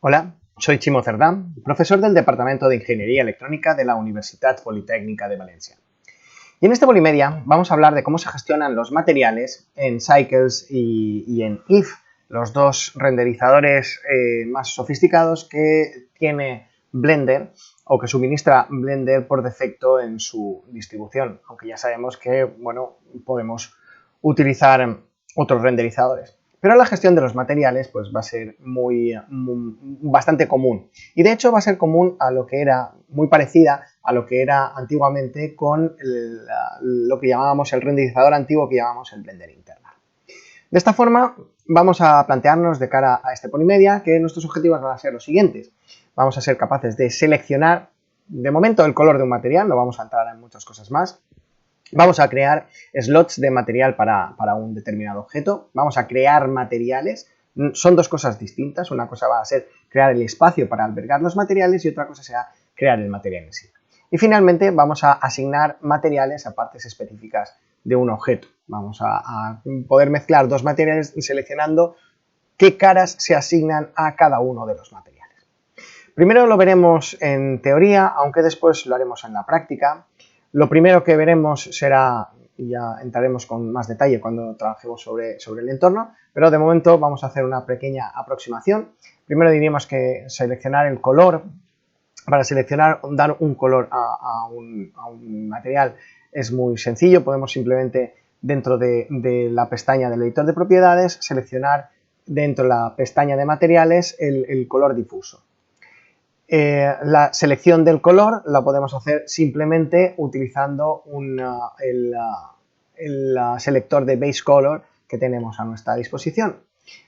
Hola, soy Chimo Cerdán, profesor del Departamento de Ingeniería Electrónica de la Universitat Politécnica de Valencia. Y en este Polimedia vamos a hablar de cómo se gestionan los materiales en Cycles y en IF, los dos renderizadores más sofisticados que tiene Blender o que suministra Blender por defecto en su distribución, aunque ya sabemos que, podemos utilizar otros renderizadores. Pero la gestión de los materiales pues, va a ser bastante común. Y de hecho va a ser común a lo que era, muy parecida a lo que era antiguamente con lo que llamábamos el renderizador antiguo que llamábamos el Blender Internal. De esta forma vamos a plantearnos de cara a este Polimedia que nuestros objetivos van a ser los siguientes. Vamos a ser capaces de seleccionar de momento el color de un material, no vamos a entrar en muchas cosas más. Vamos a crear slots de material para un determinado objeto. Vamos a crear materiales. Son dos cosas distintas. Una cosa va a ser crear el espacio para albergar los materiales y otra cosa será crear el material en sí. Y finalmente vamos a asignar materiales a partes específicas de un objeto. Vamos a poder mezclar dos materiales seleccionando qué caras se asignan a cada uno de los materiales. Primero lo veremos en teoría, aunque después lo haremos en la práctica. Lo primero que veremos será, y ya entraremos con más detalle cuando trabajemos sobre el entorno, pero de momento vamos a hacer una pequeña aproximación. Primero diríamos que seleccionar el color. Para dar un color a un material es muy sencillo. Podemos simplemente dentro de la pestaña del editor de propiedades seleccionar dentro de la pestaña de materiales el color difuso. La selección del color la podemos hacer simplemente utilizando el selector de Base Color que tenemos a nuestra disposición.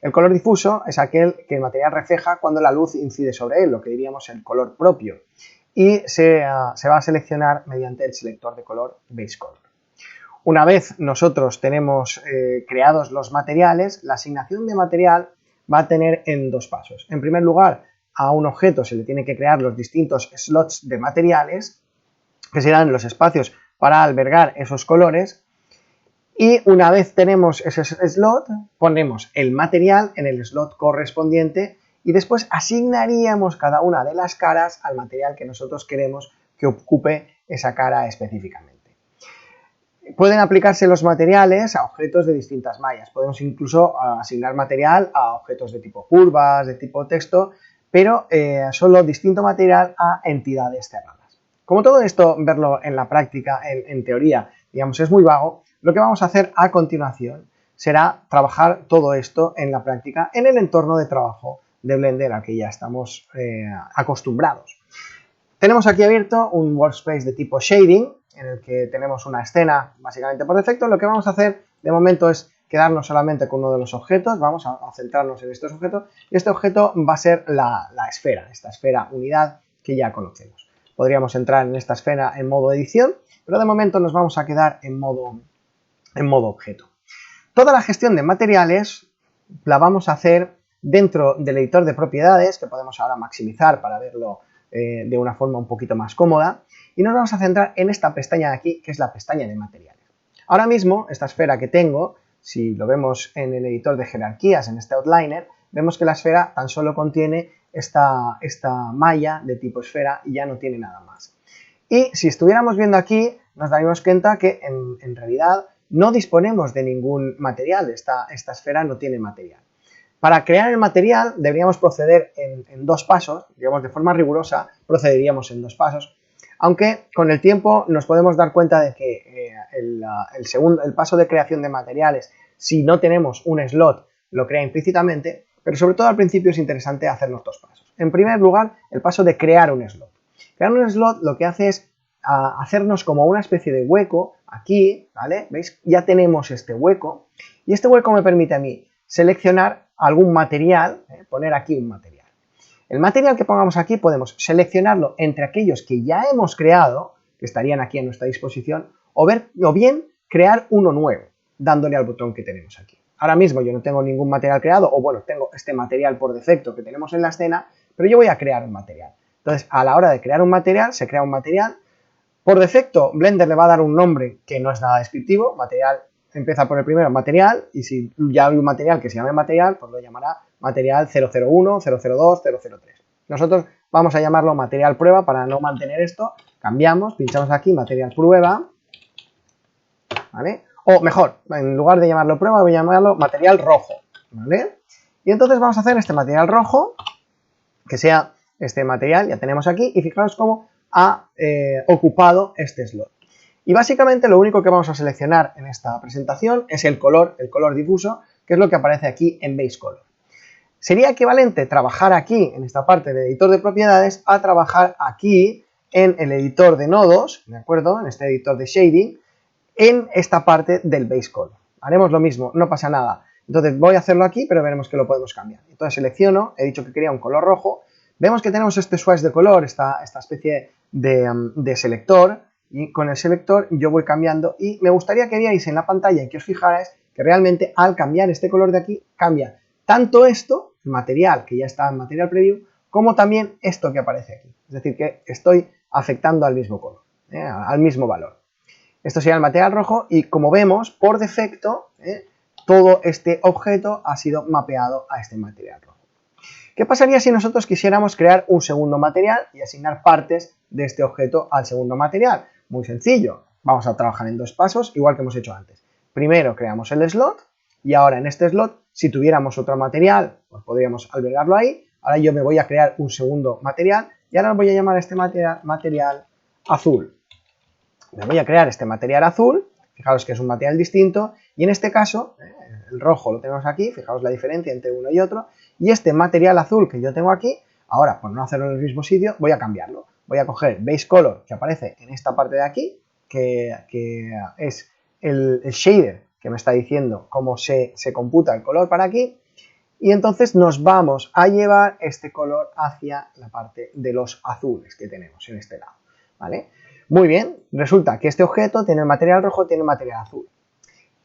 El color difuso es aquel que el material refleja cuando la luz incide sobre él, lo que diríamos el color propio, y se va a seleccionar mediante el selector de color Base Color. Una vez nosotros tenemos creados los materiales, la asignación de material va a tener en dos pasos. En primer lugar, a un objeto se le tiene que crear los distintos slots de materiales, que serán los espacios para albergar esos colores, y una vez tenemos ese slot, ponemos el material en el slot correspondiente y después asignaríamos cada una de las caras al material que nosotros queremos que ocupe esa cara específicamente. Pueden aplicarse los materiales a objetos de distintas mallas. Podemos incluso asignar material a objetos de tipo curvas, de tipo texto, pero solo distinto material a entidades cerradas. Como todo esto, verlo en la práctica, en teoría, digamos, es muy vago, lo que vamos a hacer a continuación será trabajar todo esto en la práctica en el entorno de trabajo de Blender al que ya estamos acostumbrados. Tenemos aquí abierto un workspace de tipo shading, en el que tenemos una escena básicamente por defecto. Lo que vamos a hacer de momento es quedarnos solamente con uno de los objetos, vamos a centrarnos en estos objetos, y este objeto va a ser la esfera, esta esfera unidad que ya conocemos. Podríamos entrar en esta esfera en modo edición, pero de momento nos vamos a quedar en modo objeto. Toda la gestión de materiales la vamos a hacer dentro del editor de propiedades, que podemos ahora maximizar para verlo de una forma un poquito más cómoda, y nos vamos a centrar en esta pestaña de aquí, que es la pestaña de materiales. Ahora mismo, esta esfera que tengo, si lo vemos en el editor de jerarquías, en este outliner, vemos que la esfera tan solo contiene esta malla de tipo esfera y ya no tiene nada más. Y si estuviéramos viendo aquí, nos daríamos cuenta que en realidad no disponemos de ningún material, esta esfera no tiene material. Para crear el material deberíamos proceder en dos pasos, digamos de forma rigurosa procederíamos en dos pasos, aunque con el tiempo nos podemos dar cuenta de que el paso de creación de materiales, si no tenemos un slot, lo crea implícitamente, pero sobre todo al principio es interesante hacernos dos pasos. En primer lugar, el paso de crear un slot. Crear un slot lo que hace es hacernos como una especie de hueco aquí, ¿vale? ¿Veis? Ya tenemos este hueco y este hueco me permite a mí seleccionar algún material, poner aquí un material. El material que pongamos aquí podemos seleccionarlo entre aquellos que ya hemos creado, que estarían aquí a nuestra disposición, o bien crear uno nuevo, dándole al botón que tenemos aquí. Ahora mismo yo no tengo ningún material creado, o bueno, tengo este material por defecto que tenemos en la escena, pero yo voy a crear un material. Entonces, a la hora de crear un material, se crea un material. Por defecto, Blender le va a dar un nombre que no es nada descriptivo, material empieza por el primero, material, y si ya hay un material que se llame material, pues lo llamará material 001, 002, 003. Nosotros vamos a llamarlo material prueba para no mantener esto. Cambiamos, pinchamos aquí material prueba, ¿vale? O mejor, en lugar de llamarlo prueba, voy a llamarlo material rojo, ¿vale? Y entonces vamos a hacer este material rojo, que sea este material, ya tenemos aquí, y fijaros cómo ha ocupado este slot. Y básicamente lo único que vamos a seleccionar en esta presentación es el color difuso, que es lo que aparece aquí en Base Color. Sería equivalente trabajar aquí, en esta parte del editor de propiedades, a trabajar aquí en el editor de nodos, ¿de acuerdo? En este editor de shading, en esta parte del Base Color. Haremos lo mismo, no pasa nada. Entonces voy a hacerlo aquí, pero veremos que lo podemos cambiar. Entonces selecciono, he dicho que quería un color rojo, vemos que tenemos este swash de color, esta especie de selector, y con el selector yo voy cambiando y me gustaría que vierais en la pantalla y que os fijarais que realmente al cambiar este color de aquí, cambia tanto esto, el material que ya está en material preview, como también esto que aparece aquí. Es decir, que estoy afectando al mismo color, al mismo valor. Esto sería el material rojo y como vemos, por defecto, todo este objeto ha sido mapeado a este material rojo. ¿Qué pasaría si nosotros quisiéramos crear un segundo material y asignar partes de este objeto al segundo material? Muy sencillo, vamos a trabajar en dos pasos, igual que hemos hecho antes. Primero creamos el slot y ahora en este slot, si tuviéramos otro material, pues podríamos albergarlo ahí. Ahora yo me voy a crear un segundo material y ahora voy a llamar a este material azul. Me voy a crear este material azul, fijaos que es un material distinto, y en este caso, el rojo lo tenemos aquí, fijaos la diferencia entre uno y otro, y este material azul que yo tengo aquí, ahora por no hacerlo en el mismo sitio, voy a cambiarlo. Voy a coger Base Color que aparece en esta parte de aquí, que es el shader que me está diciendo cómo se computa el color para aquí, y entonces nos vamos a llevar este color hacia la parte de los azules que tenemos en este lado, ¿vale? Muy bien, resulta que este objeto tiene el material rojo, tiene el material azul.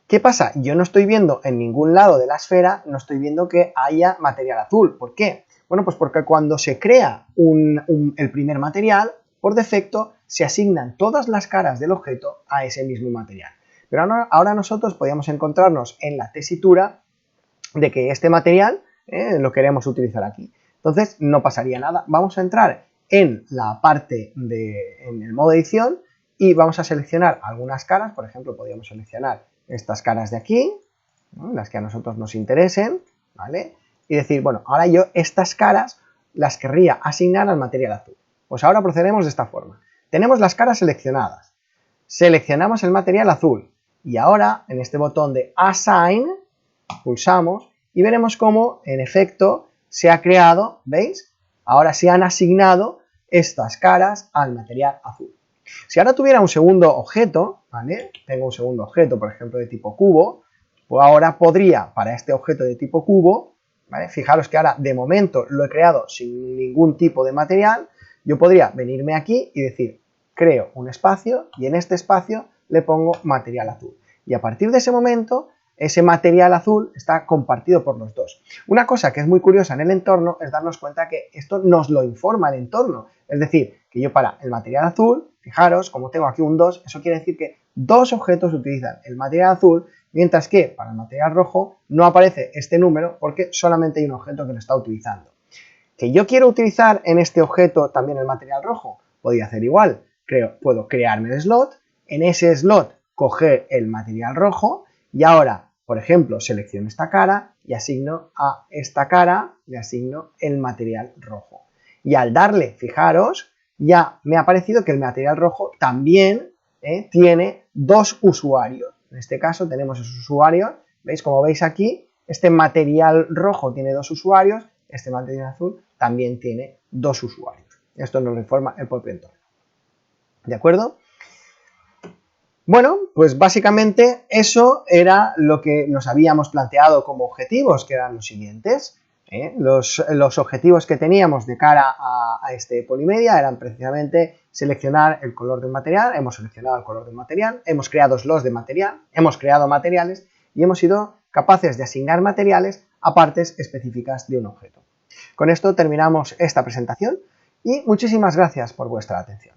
¿Qué pasa? Yo no estoy viendo en ningún lado de la esfera, no estoy viendo que haya material azul. ¿Por qué? Bueno, pues porque cuando se crea el primer material, por defecto se asignan todas las caras del objeto a ese mismo material. Pero ahora nosotros podríamos encontrarnos en la tesitura de que este material lo queremos utilizar aquí. Entonces no pasaría nada. Vamos a entrar en la parte en el modo edición y vamos a seleccionar algunas caras. Por ejemplo, podríamos seleccionar estas caras de aquí, ¿no? Las que a nosotros nos interesen, ¿vale? Y decir, bueno, ahora yo estas caras las querría asignar al material azul. Pues ahora procedemos de esta forma. Tenemos las caras seleccionadas, seleccionamos el material azul y ahora en este botón de Assign pulsamos y veremos cómo en efecto se ha creado, ¿veis? Ahora se han asignado estas caras al material azul. Si ahora tuviera un segundo objeto, ¿vale? Tengo un segundo objeto, por ejemplo, de tipo cubo, pues ahora podría, para este objeto de tipo cubo, ¿vale? Fijaros que ahora de momento lo he creado sin ningún tipo de material, yo podría venirme aquí y decir, creo un espacio y en este espacio le pongo material azul. Y a partir de ese momento, ese material azul está compartido por los dos. Una cosa que es muy curiosa en el entorno es darnos cuenta que esto nos lo informa el entorno. Es decir, que yo para el material azul, fijaros, como tengo aquí un 2, eso quiere decir que dos objetos utilizan el material azul, mientras que para el material rojo no aparece este número porque solamente hay un objeto que lo está utilizando. Que yo quiero utilizar en este objeto también el material rojo, podría hacer igual. Puedo crearme el slot, en ese slot coger el material rojo y ahora, por ejemplo, selecciono esta cara y asigno a esta cara, le asigno el material rojo. Y al darle, fijaros, ya me ha aparecido que el material rojo también tiene dos usuarios. En este caso tenemos esos usuarios, ¿veis? Como veis aquí, este material rojo tiene dos usuarios, este material azul también tiene dos usuarios. Esto nos lo informa el propio entorno. ¿De acuerdo? Bueno, pues básicamente eso era lo que nos habíamos planteado como objetivos, que eran los siguientes. Los objetivos que teníamos de cara a este Polymedia eran precisamente seleccionar el color del material, hemos seleccionado el color del material, hemos creado slots de material, hemos creado materiales y hemos sido capaces de asignar materiales a partes específicas de un objeto. Con esto terminamos esta presentación y muchísimas gracias por vuestra atención.